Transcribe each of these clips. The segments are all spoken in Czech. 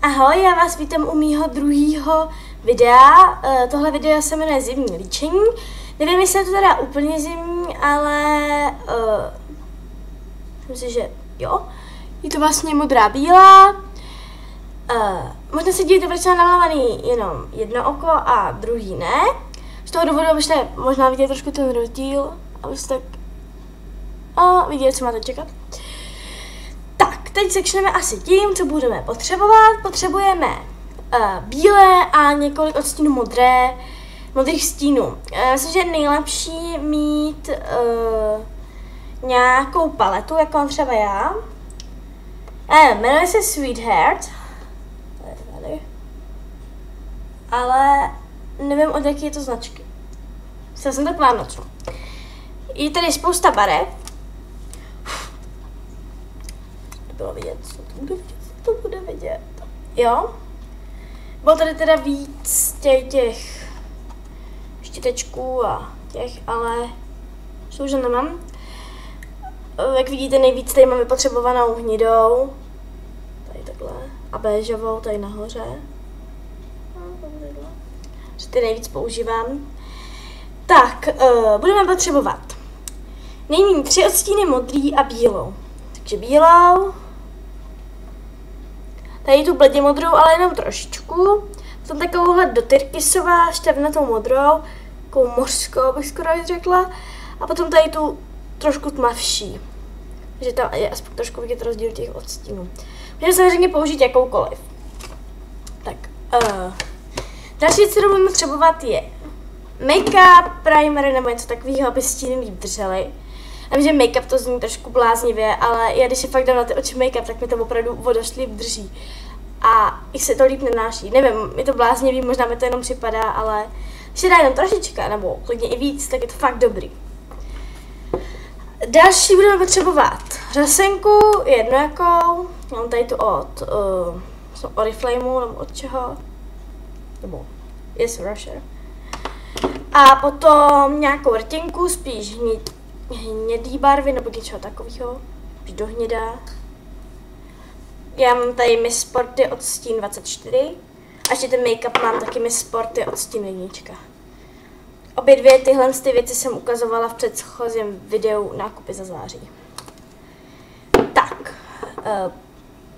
Ahoj, já vás vítám u mýho druhého videa. Tohle video se jmenuje Zimní líčení. Nevím, jestli je to teda úplně zimní, ale myslím si, že jo. Je to vlastně modrá bílá. Možná se díváte, proč jsem namalovaný jenom jedno oko a druhý ne. Z toho důvodu byste možná vidět trošku ten rozdíl, abyste tak viděli, co máte čekat. Tak, teď začneme asi tím, co budeme potřebovat. Potřebujeme bílé a několik odstínů modrých stínů. Myslím, že je nejlepší mít nějakou paletu, jako mám třeba já. Jmenuje se Sweetheart. Tady. Ale nevím, od jaké je to značky. Chtěla jsem to k Vánocu. Je tady spousta barev. To bylo vidět, co to bude vidět. Jo. Bylo tady teda víc těch štítečků a těch, ale už nemám. Jak vidíte, nejvíc tady mám vypotřebovanou hnědou. Tady takhle. A béžovou tady nahoře. Že ty nejvíc používám. Tak, budeme potřebovat nejméně 3 odstíny modrý a bílou. Takže bílou. Tady tu bledě modrou, ale jenom trošičku. Potom takovouhle do tyrkysová, šťavnatou modrou. Takovou mořskou, bych skoro řekla. A potom tady tu trošku tmavší. Takže tam je aspoň trošku vidět rozdíl těch odstínů. Můžeme samozřejmě použít jakoukoliv. Tak, další věc, kterou budeme potřebovat, je make-up, primer nebo něco takového, aby stíny líp držely. Já vím, že make-up to zní trošku bláznivě, ale já když si fakt dám na ty oči make-up, tak mi to opravdu vodošlíp drží. A i se to líp nenáší. Nevím, je to bláznivý, možná mi to jenom připadá, ale když se dá jenom trošička, nebo klidně i víc, tak je to fakt dobrý. Další budeme potřebovat řasenku, jednu jakou, mám tady tu od Oriflameu, nebo od čeho, nebo Yes Rusher. A potom nějakou rtěnku, spíš hnědý barvy, nebo něčeho takového, spíš do hnědá. Já mám tady Miss Sporty odstín 24 a ještě ten make-up mám taky Miss Sporty odstín 1. Obě dvě tyhle věci jsem ukazovala v předchozím videu nákupy za září. Tak,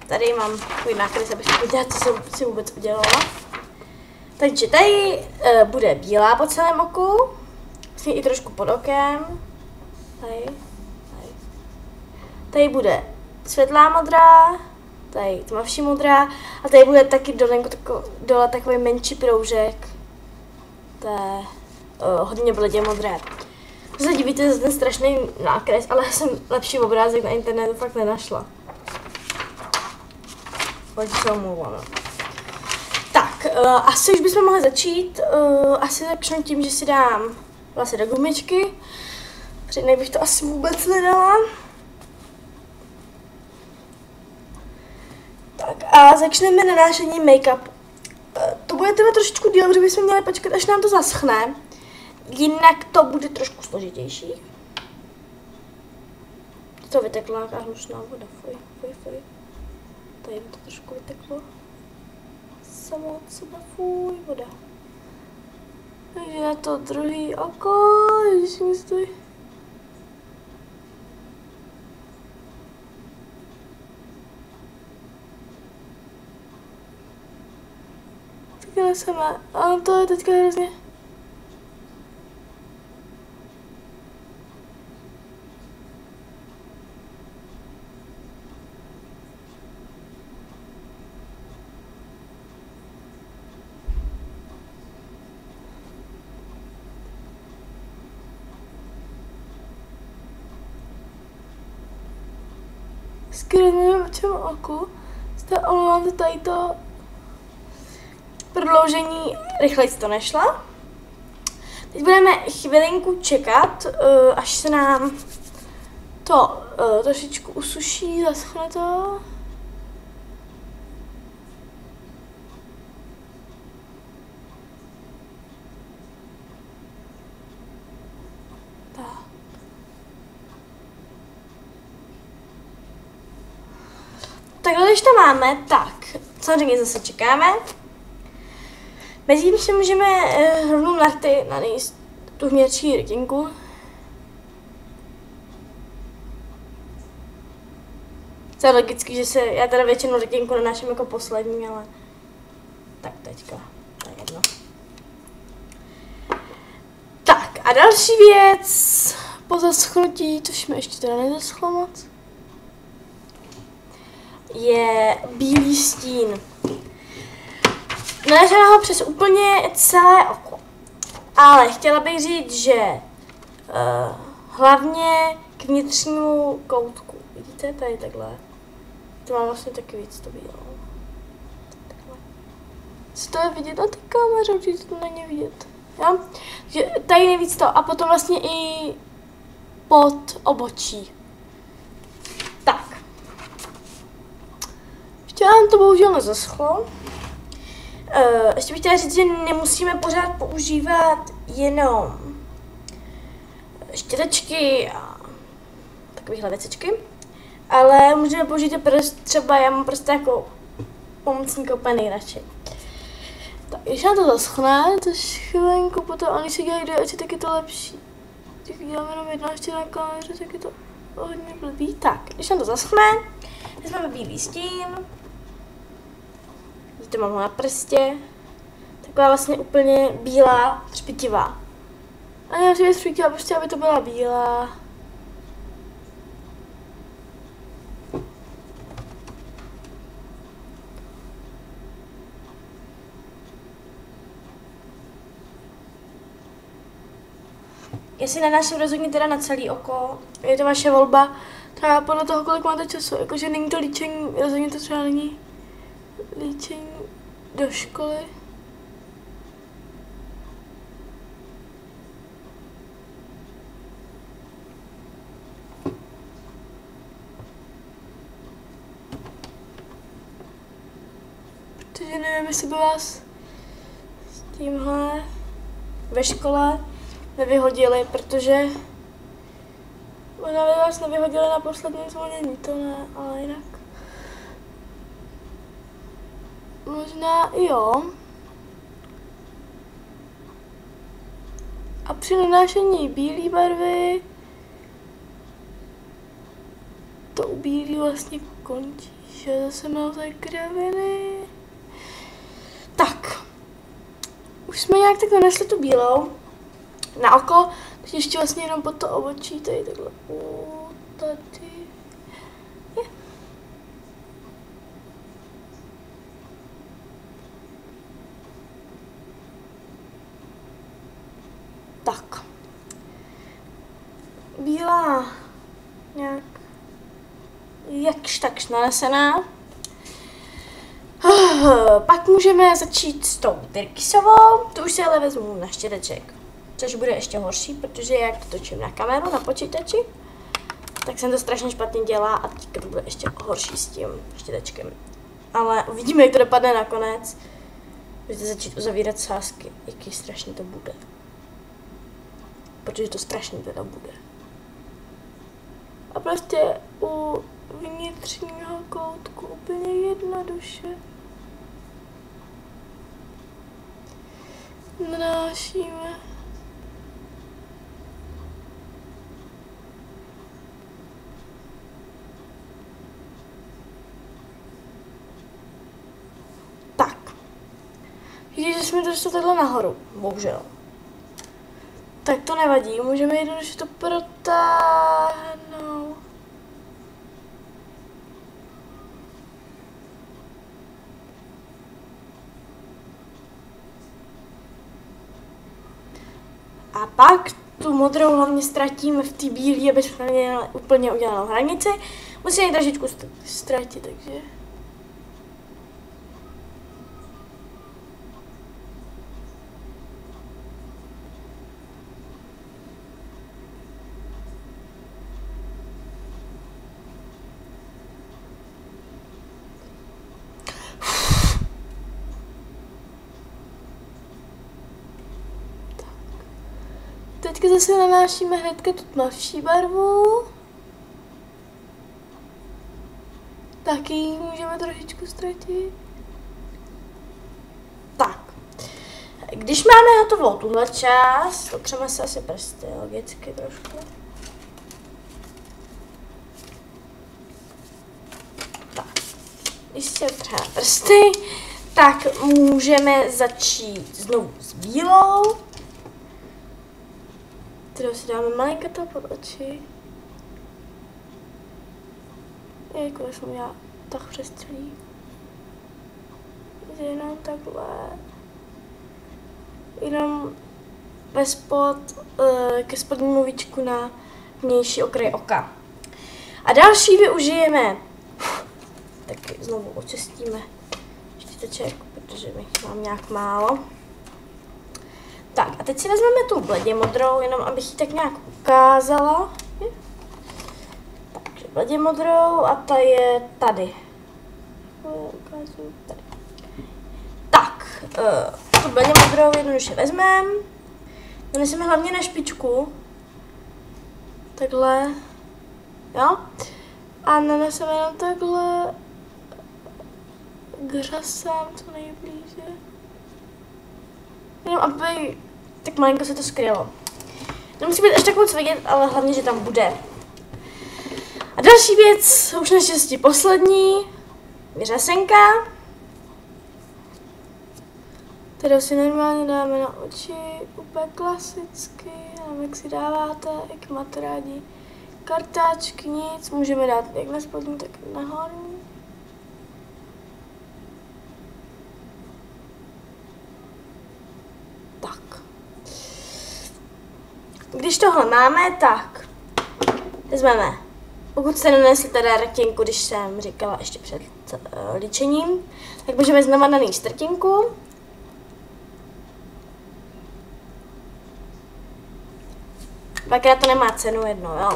tady mám takový náklad, abych viděla, co jsem si vůbec udělala. Takže tady bude bílá po celém oku, vlastně i trošku pod okem. Tady bude světlá modrá, tady tmavší modrá a tady bude taky dole takový menší proužek. To je hodně bledě modré. To se divíte za ten strašný nákres, ale jsem lepší obrázek na internetu fakt nenašla. Takže se omlouvám. Tak, asi už bychom mohli začít. Asi začnu tím, že si dám vlastně do gumičky. Přednej bych to asi vůbec nedala. Tak a začneme nanášení make-up. To bude teda trošičku díl, protože bychom měli počkat, až nám to zaschne. Jinak to bude trošku složitější. To vytekla nějaká hlušná voda, fuj. Tady to trošku vyteklo. Samo od sebe, fuj, voda. Takže na to druhý oko, když mi stojí. Takhle sama, a to je teďka hrozně. Skvěle nevím, o čem oku. Zde omlouvám tady to prodloužení, rychleji to nešla. Teď budeme chvilinku čekat, až se nám to trošičku usuší, zaschne to. Takhle, když to máme, tak samozřejmě zase čekáme. Mezitím si můžeme rovnou nanést tu hnědší rtinku. To je logicky, že já teda většinou rtinku nanáším jako poslední, ale tak teďka, to je jedno. Tak a další věc po zaschnutí, což mi ještě teda nezaschlo moc, je bílý stín. Nanáším ho přes úplně celé oko, ale chtěla bych říct, že hlavně k vnitřnímu koutku. Vidíte, tady takhle. To má vlastně taky víc to bílo. Takhle. Co to je vidět na té kameře? Určitě to není vidět. Jo? Že tady nejvíc to. A potom vlastně i pod obočí. Tak. Ještě nám to bohužel nezaschlo. Ještě bych chtěla říct, že nemusíme pořád používat jenom štětečky a takovéhle věcičky, ale můžeme použít prst, třeba já mám prostě jako pomocník úplně nejradši. Tak, když nám to zaschne, to chvilinku potom, a když si dělají dvě oči, tak je to lepší. Když děláme jenom jedna ještě na kameře, tak je to hodně blbý. Tak, když nám to zaschne, vezmeme bílý stín. Vidíte, mám ho na prstě. Taková vlastně úplně bílá, třpitivá. A já si třpitivá, prostě aby to byla bílá. Jestli nanáším rozhodně teda na celý oko, je to vaše volba, třeba podle toho, kolik máte času, jakože není to líčení, rozhodně to třeba není líčení do školy. Protože nevím, jestli by vás s tímhle ve škole nevyhodili, protože možná by vás nevyhodili na poslední zvolnění, to ne, ale jinak. Možná i jo. A při nanášení bílé barvy to u bílý vlastně končí, že zase mám tady kraviny. Tak. Už jsme nějak tak nanesli tu bílou na oko, teď ještě vlastně jenom pod to obočí, tady takhle, tady. Je. Tak. Bílá nějak jakž takž nanesená. Pak můžeme začít s tou tyrkysovou, to už si ale vezmu na štěteček, což bude ještě horší, protože jak to točím na kameru, na počítači, tak jsem to strašně špatně dělala a teďka to bude ještě horší s tím štětečkem. Ale uvidíme, jak to dopadne nakonec. Můžete začít uzavírat sázky, jaký strašně to bude. Protože to strašně teda bude. A prostě u vnitřního koutku úplně jednoduše nanášíme. Tak. Vidíte, že jsme to takhle nahoru, bohužel. Tak to nevadí, můžeme jednoduše to protáhnout. A pak tu modrou hlavně ztratíme v té bílé, aby jsme měli úplně udělanou hranici. Musíme ji trošičku ztratit, takže... Teďka zase nanášíme hnedka tu tmavší barvu. Taky ji můžeme trošičku ztratit. Když máme hotovou tuhle část, otřeme se asi prsty, logicky trošku. Tak, když si otřeme prsty, tak můžeme začít znovu s bílou, kterou si dáme malinko pod oči. Jako jsem udělala tak přes celý. Jenom takhle. Jenom ve spod, ke spodnímu víčku na vnější okraj oka. A další využijeme, taky znovu očistíme štěteček, protože mi mám nějak málo. Tak a teď si vezmeme tu bledě modrou, jenom abych ji tak nějak ukázala. Takže bledě modrou a ta je tady. Tak, tu bledě modrou jednoduše vezmeme. Doneseme hlavně na špičku. Takhle. Jo? A naneseme jenom takhle k řasám co nejblíže. Jenom aby tak malinko se to skrylo. Nemusí být až tak moc vidět, ale hlavně, že tam bude. A další věc, už naštěstí poslední, řasenka, kterou si normálně dáme na oči, úplně klasicky, nevím, jak si dáváte, jak máte rádi kartáčky, nic, můžeme dát jak na spodní, tak na horní. Tak. Když tohle máme, tak vezmeme, pokud jste nanesli teda rtěnku, když jsem říkala ještě před líčením, tak můžeme znova nanést rtěnku. Dvakrát to nemá cenu, jedno, jo.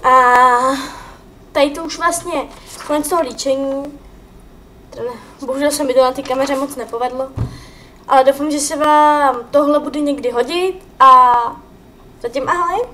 A tady to už vlastně konec toho líčení. Bohužel se mi to na té kameře moc nepovedlo. Ale doufám, že se vám tohle bude někdy hodit a zatím ahoj.